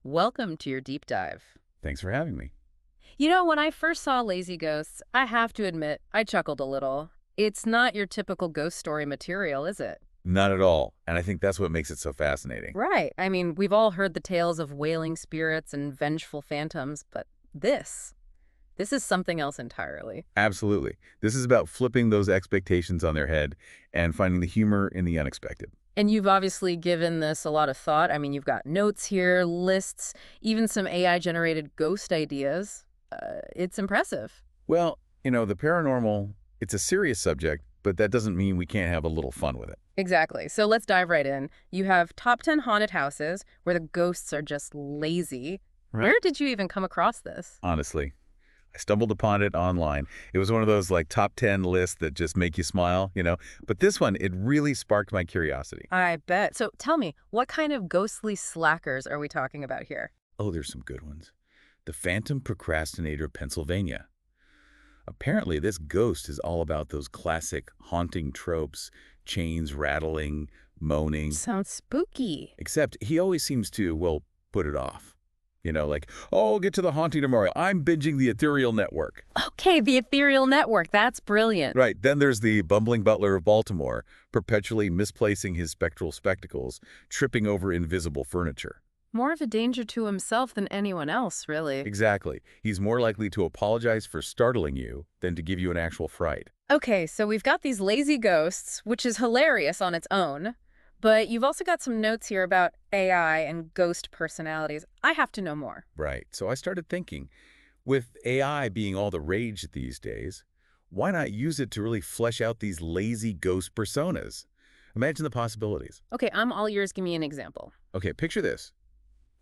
Welcome to your deep dive. Thanks for having me. When I first saw Lazy Ghosts, I have to admit, I chuckled a little. It's not your typical ghost story material, is it? Not at all. And I think that's what makes it so fascinating. Right. I mean, we've all heard the tales of wailing spirits and vengeful phantoms, but this is something else entirely. Absolutely. This is about flipping those expectations on their head and finding the humor in the unexpected. And you've obviously given this a lot of thought. I mean, you've got notes here, lists, even some AI-generated ghost ideas. It's impressive. Well, the paranormal, it's a serious subject, but that doesn't mean we can't have a little fun with it. Exactly. So let's dive right in. You have top 10 haunted houses where the ghosts are just lazy. Right. Where did you even come across this? Honestly, I stumbled upon it online. It was one of those like top 10 lists that just make you smile. But this one, it really sparked my curiosity. I bet. So tell me, what kind of ghostly slackers are we talking about here? Oh, there's some good ones. The Phantom Procrastinator, Pennsylvania. Apparently, this ghost is all about those classic haunting tropes, chains rattling, moaning. Sounds spooky. Except he always seems to, well, put it off. Like, oh, I'll get to the haunting tomorrow. I'm binging the Ethereal Network. Okay, the ethereal network. That's brilliant. Right, then there's the bumbling butler of Baltimore, perpetually misplacing his spectral spectacles, tripping over invisible furniture. More of a danger to himself than anyone else, really. Exactly. He's more likely to apologize for startling you than to give you an actual fright. Okay, so we've got these lazy ghosts, which is hilarious on its own. But you've also got some notes here about AI and ghost personalities. I have to know more. Right. So I started thinking, with AI being all the rage these days, why not use it to really flesh out these lazy ghost personas? Imagine the possibilities. Okay, I'm all ears. Give me an example. Okay, picture this.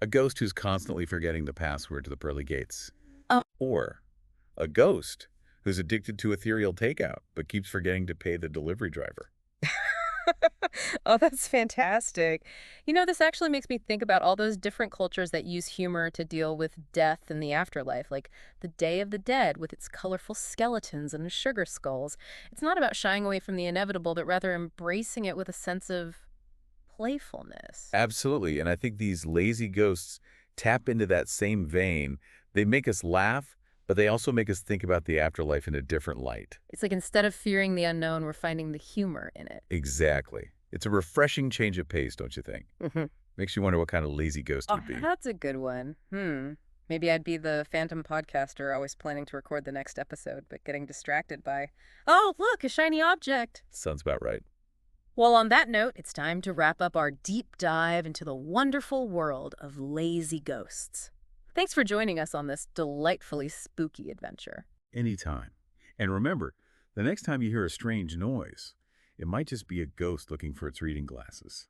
A ghost who's constantly forgetting the password to the pearly gates. Oh. Or a ghost who's addicted to ethereal takeout but keeps forgetting to pay the delivery driver. Oh, that's fantastic. This actually makes me think about all those different cultures that use humor to deal with death and the afterlife, like the Day of the Dead with its colorful skeletons and sugar skulls. It's not about shying away from the inevitable, but rather embracing it with a sense of playfulness. Absolutely. And I think these lazy ghosts tap into that same vein. They make us laugh, but they also make us think about the afterlife in a different light. It's like instead of fearing the unknown, we're finding the humor in it. Exactly. It's a refreshing change of pace, don't you think? Mm-hmm. Makes you wonder what kind of lazy ghost Oh, you'd be. that's a good one. Maybe I'd be the phantom podcaster always planning to record the next episode, but getting distracted by, oh, look, a shiny object. Sounds about right. Well, on that note, it's time to wrap up our deep dive into the wonderful world of lazy ghosts. Thanks for joining us on this delightfully spooky adventure. Anytime. And remember, the next time you hear a strange noise, it might just be a ghost looking for its reading glasses.